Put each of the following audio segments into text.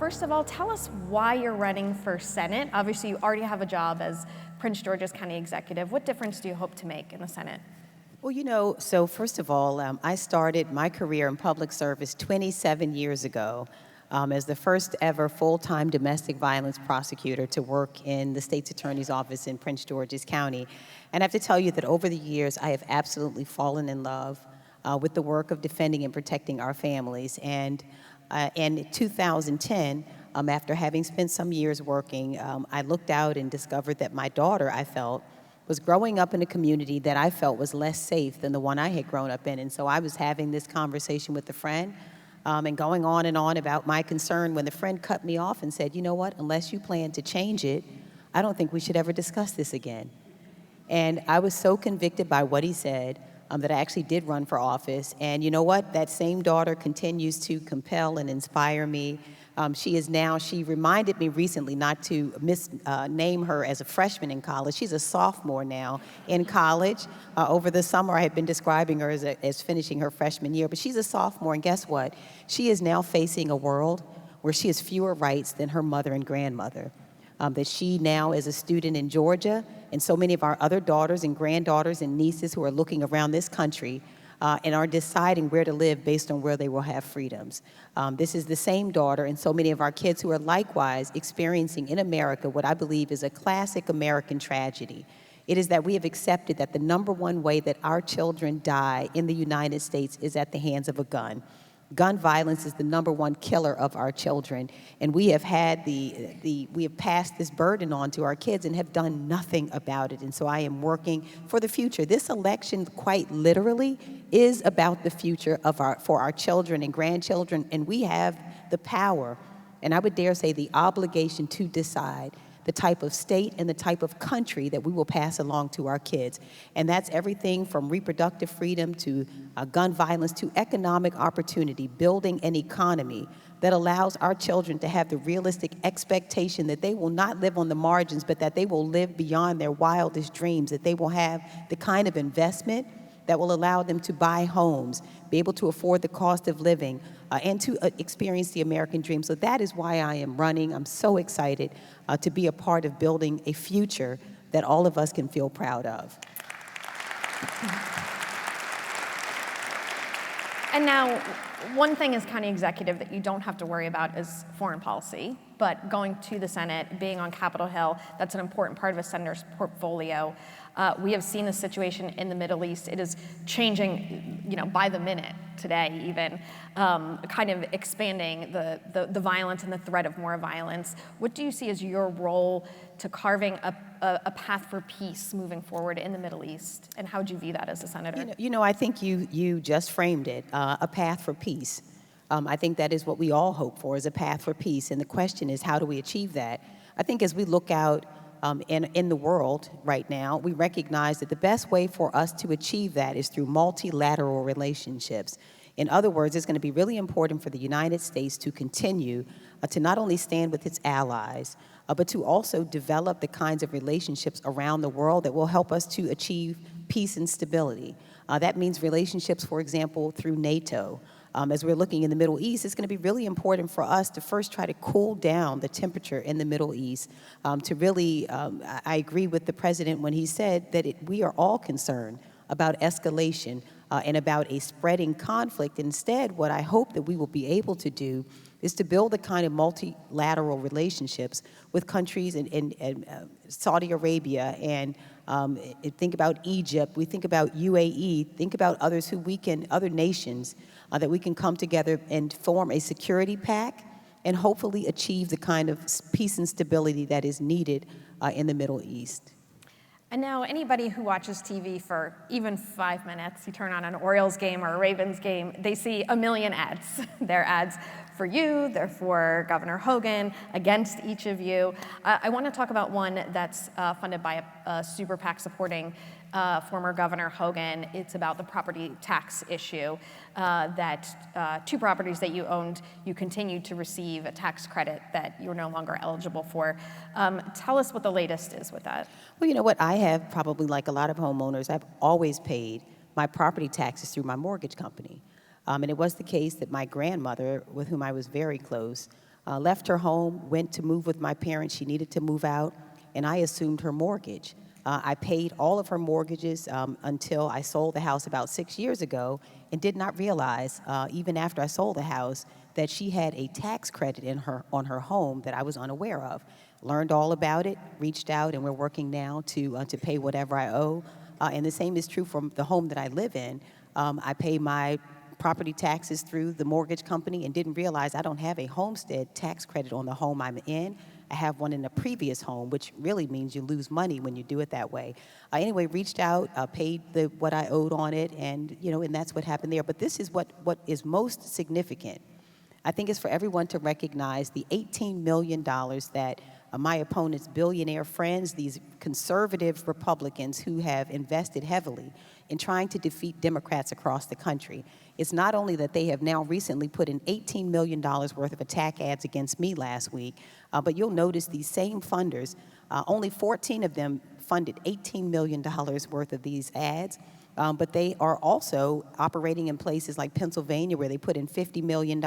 first of all, tell us why you're running for Senate. Obviously, you already have a job as Prince George's County Executive. What difference do you hope to make in the Senate? Well, so first of all, I started my career in public service 27 years ago as the first ever full-time domestic violence prosecutor to work in the state's attorney's office in Prince George's County. And I have to tell you that over the years, I have absolutely fallen in love with the work of defending and protecting our families. And in 2010, after having spent some years working, I looked out and discovered that my daughter, I felt, was growing up in a community that I felt was less safe than the one I had grown up in. And so I was having this conversation with a friend and going on and on about my concern when the friend cut me off and said, you know what, unless you plan to change it, I don't think we should ever discuss this again. And I was so convicted by what he said that I actually did run for office. And you know what? That same daughter continues to compel and inspire me. She reminded me recently not to name her as a freshman in college. She's a sophomore now in college. Over the summer, I had been describing her as finishing her freshman year, but she's a sophomore, and guess what? She is now facing a world where she has fewer rights than her mother and grandmother. That she now is a student in Georgia, and so many of our other daughters and granddaughters and nieces who are looking around this country and are deciding where to live based on where they will have freedoms. This is the same daughter and so many of our kids who are likewise experiencing in America what I believe is a classic American tragedy. It is that we have accepted that the number one way that our children die in the United States is at the hands of a gun. Gun violence is the number one killer of our children, and we have had we have passed this burden on to our kids and have done nothing about it. And so I am working for the future. This election, quite literally, is about the future of for our children and grandchildren, and we have the power, and I would dare say the obligation to decide the type of state and the type of country that we will pass along to our kids. And that's everything from reproductive freedom to gun violence to economic opportunity, building an economy that allows our children to have the realistic expectation that they will not live on the margins, but that they will live beyond their wildest dreams, that they will have the kind of investment that will allow them to buy homes, be able to afford the cost of living, and to experience the American dream. So that is why I am running. I'm so excited to be a part of building a future that all of us can feel proud of. And now, one thing as county executive that you don't have to worry about is foreign policy, but going to the Senate, being on Capitol Hill, that's an important part of a senator's portfolio. We have seen the situation in the Middle East. It is changing, by the minute today even, kind of expanding the violence and the threat of more violence. What do you see as your role to carving a path for peace moving forward in the Middle East? And how do you view that as a senator? I think you just framed it, a path for peace. I think that is what we all hope for, is a path for peace. And the question is, how do we achieve that? I think as we look out in the world right now, we recognize that the best way for us to achieve that is through multilateral relationships. In other words, it's going to be really important for the United States to continue to not only stand with its allies, but to also develop the kinds of relationships around the world that will help us to achieve peace and stability. That means relationships, for example, through NATO. As we're looking in the Middle East, it's going to be really important for us to first try to cool down the temperature in the Middle East. To really, I agree with the president when he said that we are all concerned about escalation and about a spreading conflict. Instead, what I hope that we will be able to do is to build the kind of multilateral relationships with countries in Saudi Arabia and think about Egypt, we think about UAE, think about others other nations that we can come together and form a security pact and hopefully achieve the kind of peace and stability that is needed in the Middle East. And now anybody who watches TV for even 5 minutes, you turn on an Orioles game or a Ravens game, they see a million ads. They're ads for you, they're for Governor Hogan, against each of you. I want to talk about one that's funded by a super PAC supporting former Governor Hogan. It's about the property tax issue, that 2 properties that you owned, you continued to receive a tax credit that you're no longer eligible for. Tell us what the latest is with that. Well, you know what, I have probably, like a lot of homeowners, I've always paid my property taxes through my mortgage company. And it was the case that my grandmother, with whom I was very close, left her home, went to move with my parents. She needed to move out, and I assumed her mortgage. I paid all of her mortgages until I sold the house about 6 years ago, and did not realize, even after I sold the house, that she had a tax credit on her home that I was unaware of. Learned all about it, reached out, and we're working now to pay whatever I owe. And the same is true for the home that I live in. I pay my property taxes through the mortgage company and didn't realize I don't have a homestead tax credit on the home I'm in. I have one in a previous home, which really means you lose money when you do it that way. Anyway, reached out, paid what I owed on it, and and that's what happened there. But this is what is most significant. I think it's for everyone to recognize the $18 million that my opponent's billionaire friends, these conservative Republicans who have invested heavily in trying to defeat Democrats across the country. It's not only that they have now recently put in $18 million worth of attack ads against me last week, but you'll notice these same funders, only 14 of them funded $18 million worth of these ads. But they are also operating in places like Pennsylvania where they put in $50 million.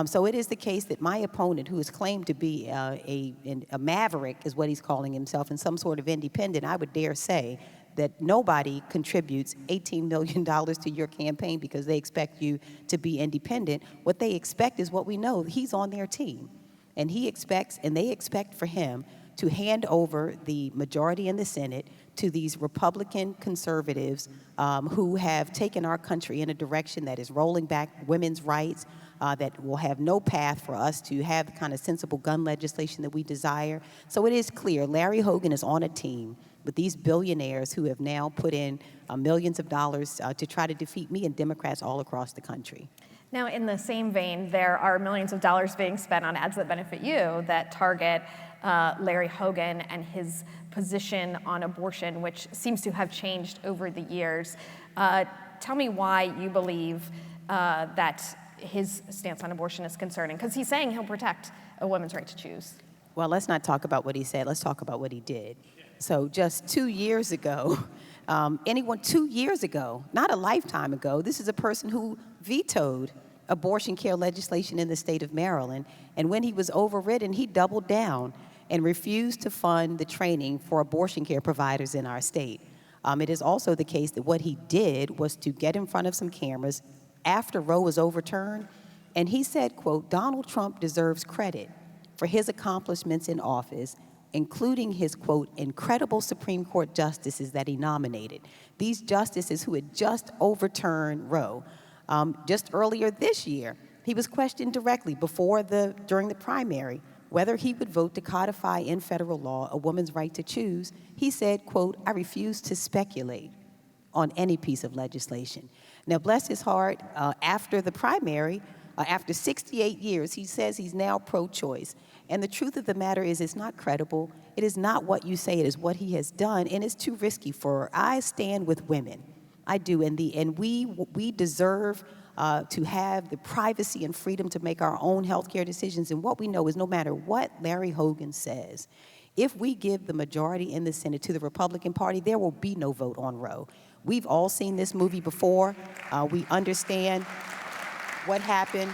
So it is the case that my opponent, who is claimed to be a maverick, is what he's calling himself, and some sort of independent, I would dare say that nobody contributes $18 million to your campaign because they expect you to be independent. What they expect is what we know. He's on their team, and he expects, and they expect for him to hand over the majority in the Senate to these Republican conservatives who have taken our country in a direction that is rolling back women's rights, that will have no path for us to have the kind of sensible gun legislation that we desire. So it is clear Larry Hogan is on a team with these billionaires who have now put in millions of dollars to try to defeat me and Democrats all across the country. Now, in the same vein, there are millions of dollars being spent on ads that benefit you that target Larry Hogan and his position on abortion, which seems to have changed over the years. Tell me why you believe that his stance on abortion is concerning, because he's saying he'll protect a woman's right to choose. Well, let's not talk about what he said. Let's talk about what he did. So just 2 years ago, 2 years ago, not a lifetime ago, this is a person who vetoed abortion care legislation in the state of Maryland. And when he was overridden, he doubled down and refused to fund the training for abortion care providers in our state. It is also the case that what he did was to get in front of some cameras after Roe was overturned, and he said, quote, Donald Trump deserves credit for his accomplishments in office, including his, quote, incredible Supreme Court justices that he nominated. These justices who had just overturned Roe. Just earlier this year, he was questioned directly during the primary whether he would vote to codify in federal law a woman's right to choose. He said, quote, I refuse to speculate on any piece of legislation. Now, bless his heart, after the primary, after 68 years, he says he's now pro-choice. And the truth of the matter is it's not credible. It is not what you say. It is what he has done, and it's too risky for her. I stand with women. I do, and we deserve to have the privacy and freedom to make our own health care decisions. And what we know is no matter what Larry Hogan says, if we give the majority in the Senate to the Republican Party, there will be no vote on Roe. We've all seen this movie before. We understand what happened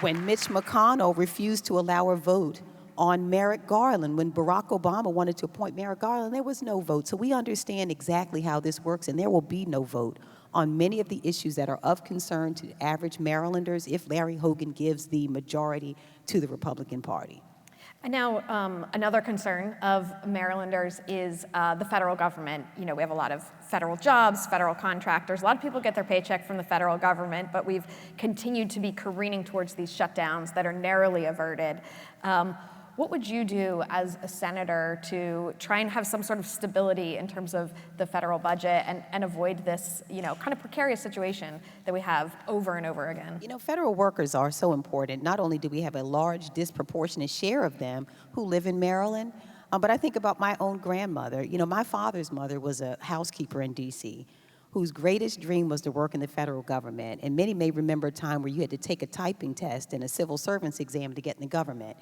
when Mitch McConnell refused to allow a vote on Merrick Garland. When Barack Obama wanted to appoint Merrick Garland, there was no vote. So we understand exactly how this works, and there will be no vote on many of the issues that are of concern to average Marylanders if Larry Hogan gives the majority to the Republican Party. And now, another concern of Marylanders is the federal government. We have a lot of federal jobs, federal contractors. A lot of people get their paycheck from the federal government, but we've continued to be careening towards these shutdowns that are narrowly averted. What would you do as a senator to try and have some sort of stability in terms of the federal budget and avoid this, kind of precarious situation that we have over and over again? Federal workers are so important. Not only do we have a large disproportionate share of them who live in Maryland, but I think about my own grandmother. My father's mother was a housekeeper in D.C. whose greatest dream was to work in the federal government. And many may remember a time where you had to take a typing test and a civil servant's exam to get in the government.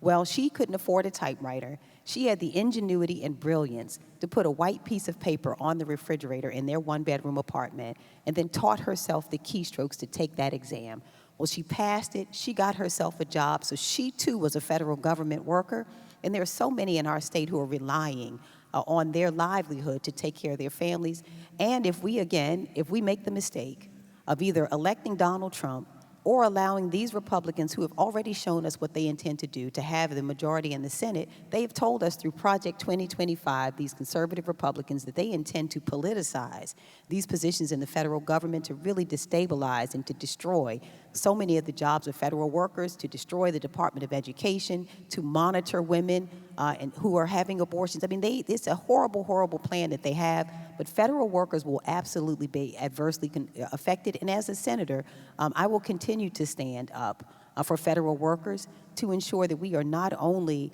Well, she couldn't afford a typewriter. She had the ingenuity and brilliance to put a white piece of paper on the refrigerator in their one-bedroom apartment and then taught herself the keystrokes to take that exam. Well, she passed it. She got herself a job. So she, too, was a federal government worker. And there are so many in our state who are relying on their livelihood to take care of their families. And if we make the mistake of either electing Donald Trump or allowing these Republicans who have already shown us what they intend to do to have the majority in the Senate, they have told us through Project 2025, these conservative Republicans, that they intend to politicize these positions in the federal government to really destabilize and to destroy so many of the jobs of federal workers, to destroy the Department of Education, to monitor women and who are having abortions. I mean, it's a horrible, horrible plan that they have, but federal workers will absolutely be adversely affected. And as a senator, I will continue to stand up for federal workers to ensure that we are not only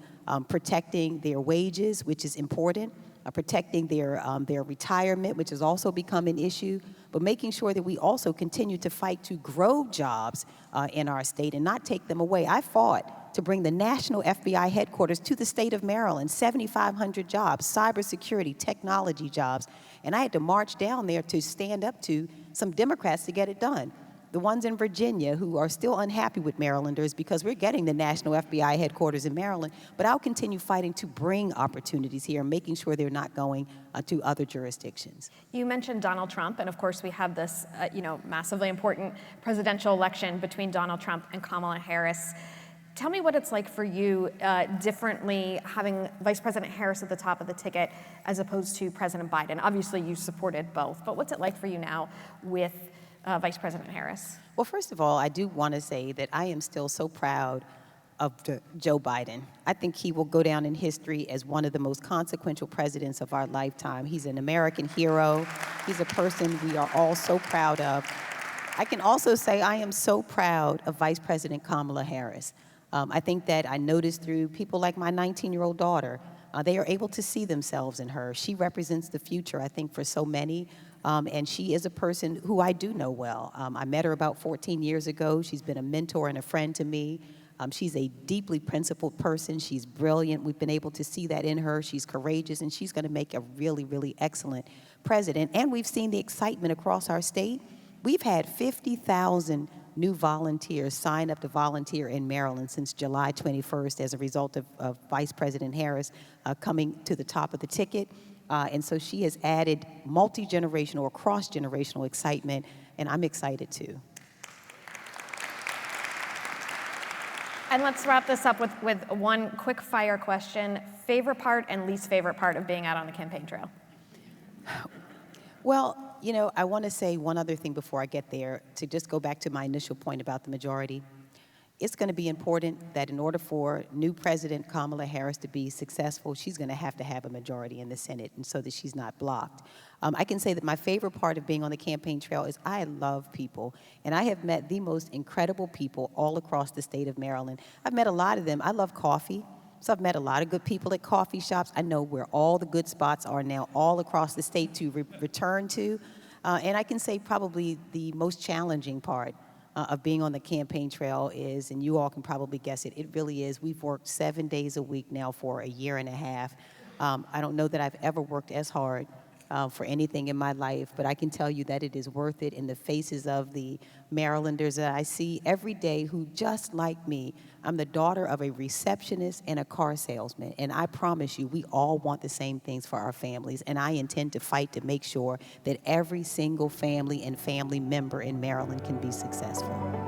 protecting their wages, which is important, protecting their retirement, which has also become an issue, but making sure that we also continue to fight to grow jobs in our state and not take them away. I fought to bring the national FBI headquarters to the state of Maryland, 7,500 jobs, cybersecurity, technology jobs, and I had to march down there to stand up to some Democrats to get it done. The ones in Virginia who are still unhappy with Marylanders because we're getting the national FBI headquarters in Maryland, but I'll continue fighting to bring opportunities here and making sure they're not going to other jurisdictions. You mentioned Donald Trump, and of course we have this massively important presidential election between Donald Trump and Kamala Harris. Tell me what it's like for you differently having Vice President Harris at the top of the ticket as opposed to President Biden. Obviously you supported both, but what's it like for you now with Vice President Harris? Well, first of all, I do want to say that I am still so proud of Joe Biden. I think he will go down in history as one of the most consequential presidents of our lifetime. He's an American hero. He's a person we are all so proud of. I can also say I am so proud of Vice President Kamala Harris. I think that I noticed through people like my 19-year-old daughter, they are able to see themselves in her. She represents the future, I think, for so many. And she is a person who I do know well. I met her about 14 years ago. She's been a mentor and a friend to me. She's a deeply principled person. She's brilliant. We've been able to see that in her. She's courageous, and she's going to make a really, really excellent president. And we've seen the excitement across our state. We've had 50,000 new volunteers sign up to volunteer in Maryland since July 21st as a result of Vice President Harris coming to the top of the ticket. And so she has added multi-generational or cross-generational excitement, and I'm excited too. And let's wrap this up with one quick fire question. Favorite part and least favorite part of being out on the campaign trail? Well, I want to say one other thing before I get there, to just go back to my initial point about the majority. It's going to be important that in order for new President Kamala Harris to be successful, she's going to have a majority in the Senate, and so that she's not blocked. I can say that my favorite part of being on the campaign trail is I love people, and I have met the most incredible people all across the state of Maryland. I've met a lot of them. I love coffee, so I've met a lot of good people at coffee shops. I know where all the good spots are now all across the state to return to, and I can say probably the most challenging part of being on the campaign trail is, and you all can probably guess it, it really is, we've worked 7 days a week now for a year and a half. I don't know that I've ever worked as hard for anything in my life, but I can tell you that it is worth it in the faces of the Marylanders that I see every day who, just like me, I'm the daughter of a receptionist and a car salesman, and I promise you, we all want the same things for our families, and I intend to fight to make sure that every single family and family member in Maryland can be successful.